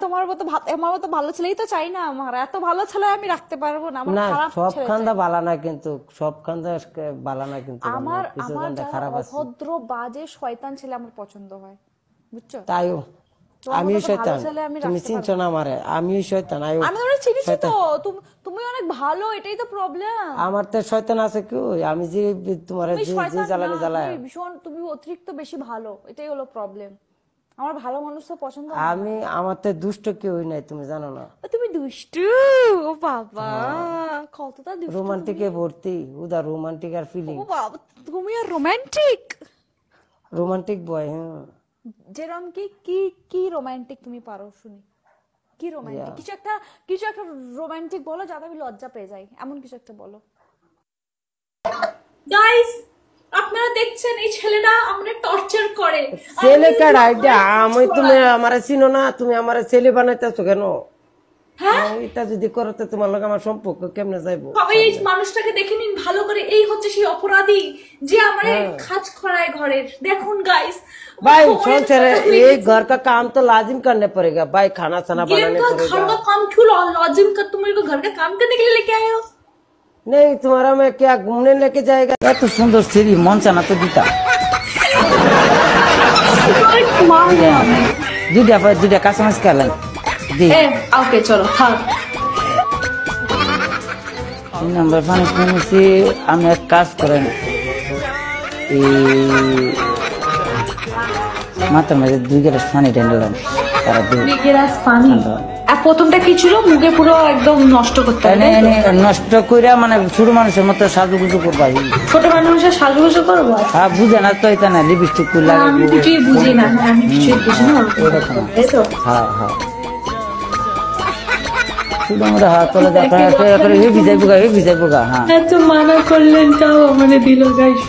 তোমার মতো আমার মতো ভালো ছেলেই তো চাই না। আমার এত ভালো ছেলে আমি রাখতে পারবো না। আমার না খারাপ সব ছেলে খান্দা চাই। ভালো না, কিন্তু সব খান্দা ভালো না, কিন্তু আমার কিছু আমার খান্দা যারা খারাপ আছে। অভদ্র বাজে শয়তান ছেলে আমার পছন্দ হয়, বুঝছো? তাইও তোমার মতো আমিও তো ভালো শয়তান, ছেলে আমি তুমি রাখতে চিনছো পারবো না না। আমারে, আমিও শয়তান আইও আমি তোমাকে চিনিছি তো, শয়তান। তুমি অনেক ভালো, এটাই তো প্রবলেম। আমার তো শয়তান আছে কি, আমি যে তোমার তুমি যে যে শয়তান না, জ্বালানি জ্বালায়। তুমি অতিরিক্ত বেশি ভালো, এটাই হলো প্রবলেম। আমার ভালো মানুষ তো পছন্দ হয় না। আমার তো দুষ্ট কেউ নাই, তুমি জানো না। তুমি দুষ্টু, ও বাবা, কতটা দুষ্টু তুমি। রোমান্টিকে ভর্তি, উদা রোমান্টিক আর ও ফিলিংস। বাবা, তুমি আর রোমান্টিক। রোমান্টিক বয়, হ্যাঁ। যেরকম কি কি কি রোমান্টিক তুমি পারো শুনি? কি রোমান্টিক? কিছু একটা রোমান্টিক বলো যাতে আমি লজ্জা পেয়ে যাই, এমন কিছু একটা বলো। গাইস, আপনারা দেখছেন এই ছেলেটা আমাদের টর্চার করে। ছেলে কাটা এটা, তুমি আমার চিনো না, তুমি আমার ছেলে বানাইতেছো কেন? হ্যাঁ, এটা যদি করতে তোমার লগে আমার সম্পর্ক কেমনে যাইবো? সবাই এই মানুষটাকে দেখে নিন ভালো করে। এই হচ্ছে সেই অপরাধী যে আমারে খাজ খরায় ঘরের। দেখুন গাইস, भाई संसार ये घर का काम तो लाजिम करने पड़ेगा भाई, खाना खाना बनाने घर पड़ेगा। का काम क्यों लाजिम कर? तुम मेरे को घर का काम करने के लिए लेके आए हो? नहीं तुम्हारा मैं क्या घूमने लेके जाएगा? तो सुंदर सीरी मन चाना तो दीता जुड़ा का समझ कर लाई दी। ओके चलो हाँ। नंबर पानिशमेंट से हम एक काज करें মাত্র মাঝে 2 গ্লাস পানি ঢেলে তারা 2 গ্লাস পানি। আর প্রথমটা কি ছিল? মুখে পুরো একদম নষ্ট করতে হবে, নষ্ট কইরা মানে ছোট মানুষের মতো সাজুগুজু করবা। ছোট মানুষের সাজুগুজু করবো? হ্যাঁ বুঝে না তো, এটা না লিপস্টিক কইলা আমি কিছুই বুঝি না, আমি কিছুই বুঝি না। হ্যাঁ হ্যাঁ শুধু আমরা হাত তোলা দেখা ভিজাই বোগা। হ্যাঁ এত মানা করলেন তাও মানে দিল গাইস।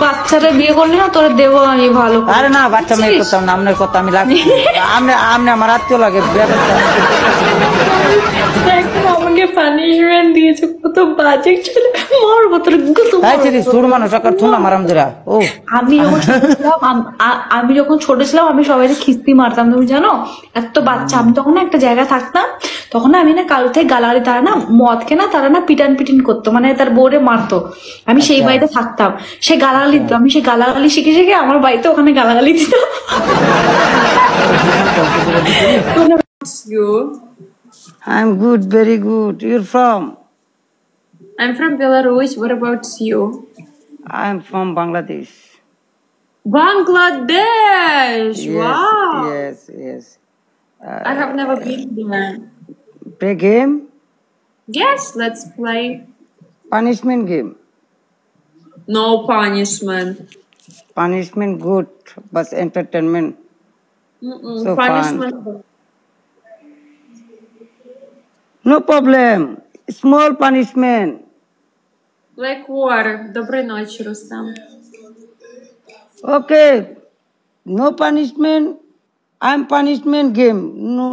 বাচ্চারা বিয়ে করলে না তোরা দেবো আমি ভালো। আরে না বাচ্চা মেয়ে করতাম না, আপনার কথা আমি লাগছি। আপনি আমার আত্মীয় লাগে। আমাকে পানিশমেন্ট দিয়েছে, কত বাজে ছিল। মারবো তোর গুতো। ছোট মানুষ মারাম দিরা। ও আমি যখন ছোট ছিলাম আমি সবাই খিস্তি মারতাম, তুমি জানো? এত বাচ্চা আমি তখন একটা জায়গায় থাকতাম, তখন আমি না কারো থেকে গালাগালি, তারা না মদ খেনা, তারা না পিটান পিটিন করতো, মানে তার বউরে মারতো। আমি সেই বাড়িতে থাকতাম, সে গালাগালি দিত, আমি সেই গালাগালি শিখে শিখে আমার বাড়িতে ওখানে গালাগালি দিত। You? I'm good, very good. You're from? I'm from Belarus. What about you? I'm from Bangladesh. Bangladesh! Yes, Wow! yes. I have never been there. Play game? Yes, let's play. Punishment game. No punishment. Punishment good, but entertainment. So Punishment. fun. No problem. Small punishment. Like war. Доброй ночи, Рустам. Okay. No punishment. I'm punishment game. No.